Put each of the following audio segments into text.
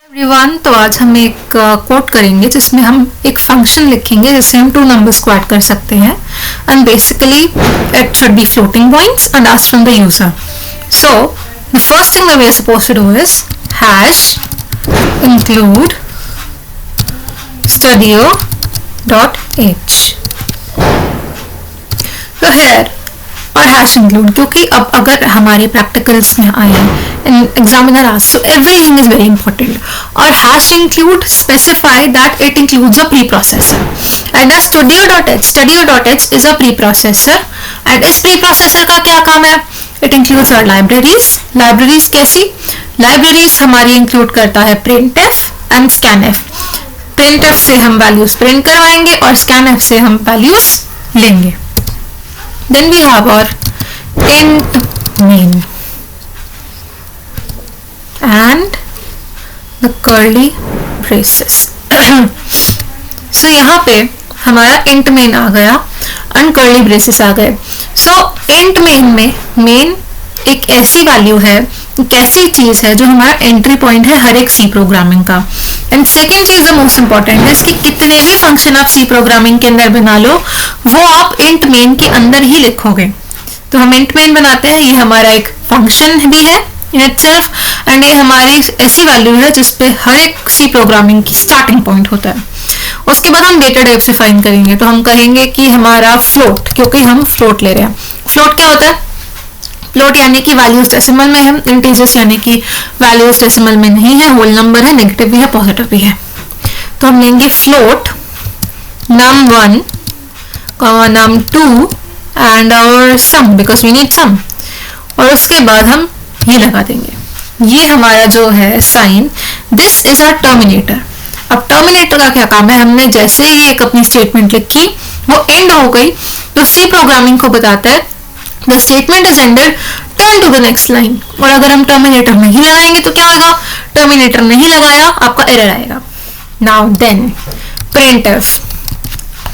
Everyone, तो आज हम एक कोड करेंगे जिसमें हम एक फंक्शन लिखेंगे जिससे हम टू नंबर्स को ऐड कर सकते हैं and basically it should be floating points and asked from the user. So the first thing that we are supposed to do is hash include studio.h. तो here और hash include, क्योंकि अब अगर हमारे प्रैक्टिकल्स में आए एग्जामिनर आस्क्स, तो everything is very important. और hash include specify that it includes a preprocessor and studio.h is a preprocessor. And इस प्री प्रोसेसर का क्या काम है? It includes our libraries. कैसी लाइब्रेरीज? हमारी इंक्लूड करता है printf एंड scanf. printf से हम वैल्यूज प्रिंट करवाएंगे और scanf से हम वैल्यूज लेंगे. Then we have our int main and the curly braces. So यहाँ पे हमारा int main आ गया and curly braces आ गए. So int main में main एक ऐसी वैल्यू है, एक ऐसी चीज है जो हमारा एंट्री पॉइंट है हर एक सी प्रोग्रामिंग का. एंड सेकेंड चीज द मोस्ट इंपॉर्टेंट है कि कितने भी फंक्शन आप सी प्रोग्रामिंग के अंदर बना लो, वो आप इंट मेन के अंदर ही लिखोगे. तो हम इंट मेन बनाते हैं, ये हमारा एक फंक्शन भी है इन इटसेल्फ एंड ये हमारी ऐसी वैल्यू है जिसपे हर एक सी प्रोग्रामिंग की स्टार्टिंग पॉइंट होता है. उसके बाद हम डेटा टाइप से फाइन करेंगे. तो हम कहेंगे कि हमारा फ्लोट, क्योंकि हम फ्लोट ले रहे हैं. फ्लोट क्या होता है? फ्लोट यानी कि वैल्यूज डेसिमल में है, इंटीजर्स यानी कि वैल्यूज डेसिमल में नहीं है, होल नंबर है, नेगेटिव भी है, पॉजिटिव भी है. तो हम लेंगे फ्लोट num1 num2 एंड और सम, बिकॉज वी नीड सम. और उसके बाद हम ये लगा देंगे. ये हमारा जो है sign, this is our terminator. अब टर्मिनेटर का क्या काम है? हमने जैसे ही एक अपनी स्टेटमेंट लिखी, वो एंड हो गई, तो सी प्रोग्रामिंग को बताता है the statement is ended, turn to the next line. और अगर हम टर्मिनेटर नहीं लगाएंगे तो क्या होगा? टर्मिनेटर नहीं लगाया, आपका एरर आएगा. नाउ देन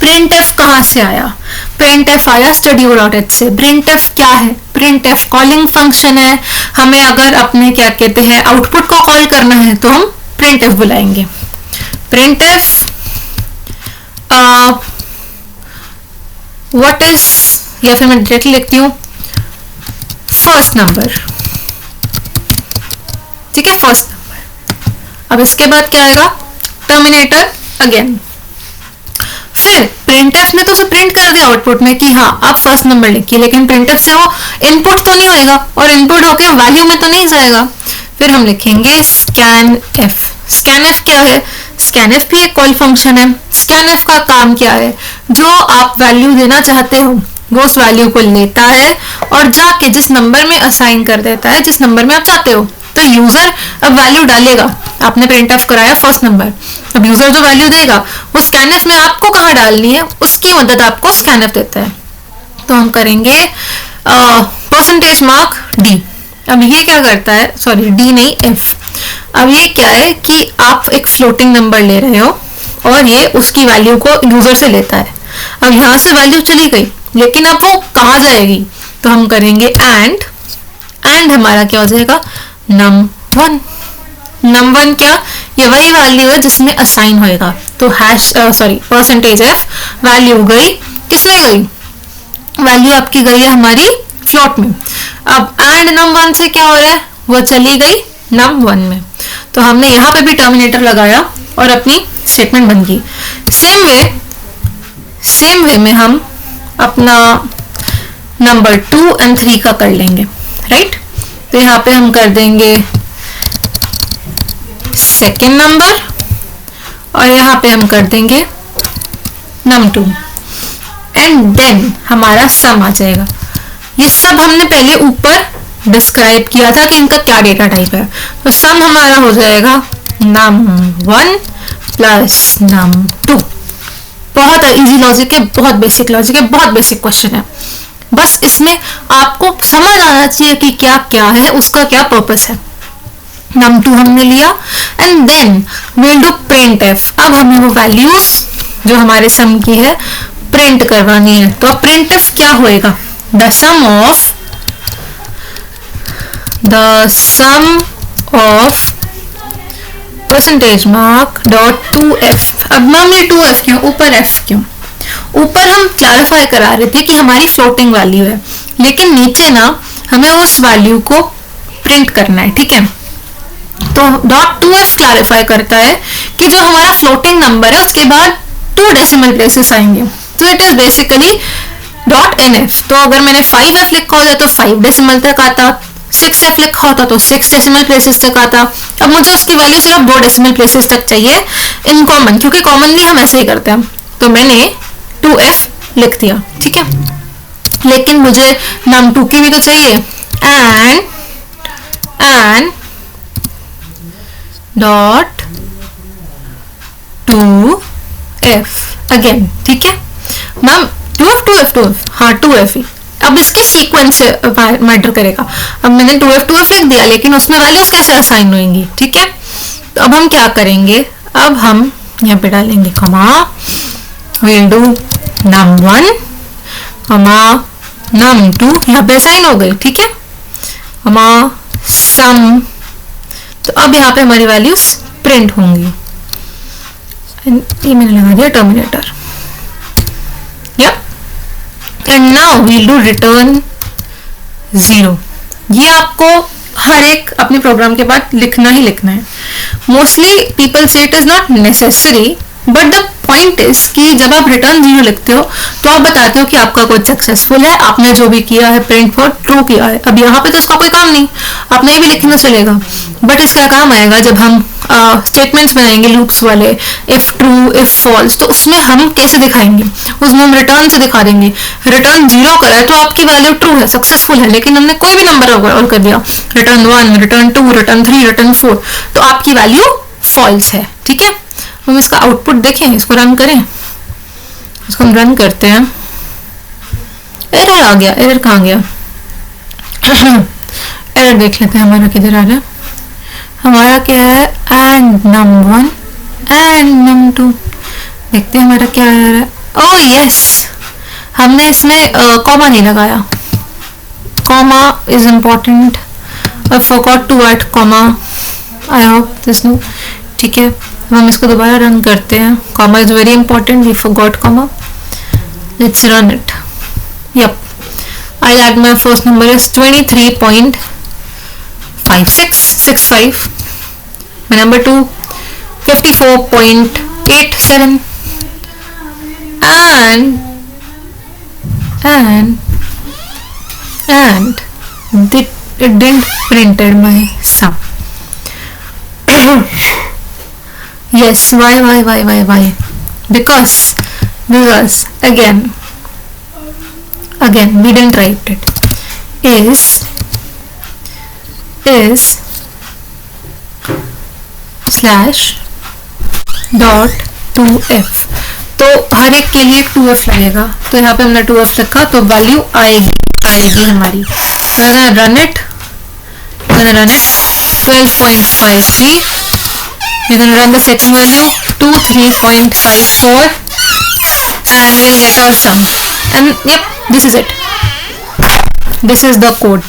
printf कहाँ से आया? printf आया studio.h से. printf क्या है? printf कॉलिंग फंक्शन है. हमें अगर अपने क्या कहते हैं आउटपुट को कॉल करना है तो हम printf बुलाएंगे. printf what is, या फिर मैं डायरेक्टली लिखती हूँ फर्स्ट नंबर. ठीक है, फर्स्ट नंबर. अब इसके बाद क्या आएगा? Terminator again. फिर printf ने तो उसे प्रिंट कर दिया आउटपुट में कि हाँ आप फर्स्ट नंबर लिखिए, लेकिन printf से वो इनपुट तो नहीं होएगा और इनपुट होके वैल्यू में तो नहीं जाएगा. फिर हम लिखेंगे scanf. scanf क्या है? scanf भी एक कॉल फंक्शन है. scanf का काम क्या है? जो आप वैल्यू देना चाहते हो वो उस वैल्यू को लेता है और जाके जिस नंबर में असाइन कर देता है, जिस नंबर में आप चाहते हो. तो यूजर अब वैल्यू डालेगा. आपने प्रिंट ऑफ कराया फर्स्ट नंबर, अब यूजर जो वैल्यू देगा वो स्कैनफ में आपको कहाँ डालनी है उसकी मदद आपको स्कैनफ देता है. तो हम करेंगे परसेंटेज मार्क डी. अब ये क्या करता है? सॉरी डी नहीं, एफ. अब ये क्या है कि आप एक फ्लोटिंग नंबर ले रहे हो और ये उसकी वैल्यू को यूजर से लेता है. अब यहाँ से वैल्यू चली गई, लेकिन अब वो कहाँ जाएगी? तो हम करेंगे एंड हमारा क्या हो जाएगा? num1. num1 क्या? ये वही वैल्यू है जिसमें असाइन होएगा. तो हैश परसेंटेज एफ वैल्यू गई, किसमें गई? वैल्यू आपकी गई है हमारी फ्लोट में. अब एंड num1 से क्या हो रहा है? वो चली गई num1 में. तो हमने यहाँ पे भी टर्मिनेटर लगाया और अपनी स्टेटमेंट बन गई. सेम वे में हम अपना नंबर 2 एंड 3 का कर लेंगे, राइट? तो यहाँ पे हम कर देंगे सेकेंड नंबर और यहाँ पे हम कर देंगे num2 एंड देन हमारा सम आ जाएगा. ये सब हमने पहले ऊपर डिस्क्राइब किया था कि इनका क्या डेटा टाइप है. तो सम हमारा हो जाएगा num1 प्लस num2. बहुत इजी लॉजिक है, बहुत बेसिक लॉजिक है, बहुत बेसिक क्वेश्चन है. बस इसमें आपको समझ आना चाहिए कि क्या क्या है, उसका क्या पर्पस है. num2 हमने लिया and then we'll do printf. अब हमें वो वैल्यूज जो हमारे सम की है प्रिंट करवानी है. तो अब printf क्या होएगा? the sum of percentage mark dot 2f। अब मैम ये 2f क्यों, ऊपर f क्यों? ऊपर हम क्लैरिफाई करा रहे थे कि हमारी फ्लोटिंग वैल्यू है, लेकिन नीचे ना हमें उस वैल्यू को प्रिंट करना है, ठीक है। तो डॉट 2f क्लैरिफाई करता है कि जो हमारा फ्लोटिंग नंबर है उसके बाद 2 डेसिमल प्लेसेस आएंगे, तो it is basically dot nf। तो अगर मैंने 5f लिखा होता तो 5 डेसिमल तक आता, 6f लिखा होता तो 6 डेसिमल प्लेसेस तक आता। अब मुझे उसकी वैल्यू सिर्फ 2 डेसिमल प्लेसेस तक चाहिए इन कॉमन, क्योंकि कॉमनली हम ऐसे ही करते हैं। तो मैंने 2f लिख दिया, ठीक है। लेकिन मुझे num2 की भी तो चाहिए, एंड डॉट 2f अगेन, ठीक है मैम। 2f हाँ 2f ही। अब इसके सीक्वेंस से मैटर करेगा। अब मैंने 2f लिख दिया, लेकिन उसमें वैल्यूज कैसे असाइन होंगी, ठीक है। तो अब हम क्या करेंगे, अब हम यहाँ पे डालेंगे comma, we'll do num1 comma num2, यहाँ पे असाइन हो गई, ठीक है, कॉमा सम। तो अब यहाँ पे हमारी वैल्यूज प्रिंट होंगी। ये मैंने लगा दिया terminator, and now we'll do return 0। ये आपको हर एक अपने प्रोग्राम के बाद लिखना ही लिखना है। मोस्टली पीपल से it is not necessary, but the point is कि जब आप रिटर्न 0 लिखते हो तो आप बताते हो कि आपका कोड सक्सेसफुल है, आपने जो भी किया है प्रिंट फॉर ट्रू किया है। अब यहाँ पे तो इसका कोई काम नहीं, आप नहीं भी लिखना चलेगा, बट इसका काम आएगा जब हम स्टेटमेंट्स बनाएंगे लूप्स वाले, इफ ट्रू इफ फॉल्स, तो उसमें हम कैसे दिखाएंगे, उसमें हम रिटर्न से दिखा देंगे। रिटर्न 0 करा है तो आपकी वैल्यू ट्रू है, सक्सेसफुल है, लेकिन हमने कोई भी नंबर और कर दिया, रिटर्न 1 रिटर्न 2 रिटर्न 3 रिटर्न 4, तो आपकी वैल्यू फॉल्स है, ठीक है। हम इसका आउटपुट देखें, इसको रन करें, इसको हम रन करते हैं, एरर आ गया। एरर कहाँ गया? एरर देख लेते हैं हमारा किधर आ रहा है। हमारा क्या है, एंड num1 एंड num2। देखते हैं हमारा क्या आ रहा है। ओह यस, हमने इसमें कॉमा नहीं लगाया। Comma is important, I forgot to add comma, I hope this no, ठीक है। हम इसको दोबारा रन करते हैं। Comma is very important, we forgot comma, let's run it. Yep, I'll add my first number is 23.5665, my number 2 54.87, and it didn't printed my sum. Yes, why? Because again we didn't write it, is slash dot 2f। तो हर एक के लिए 2f लगेगा, तो यहाँ पे हमने 2f रखा, तो वैल्यू आएगी हमारी। Run it 12.53, you're gonna run the second value 23.54, and we'll get our sum. And yep, this is it, this is the code।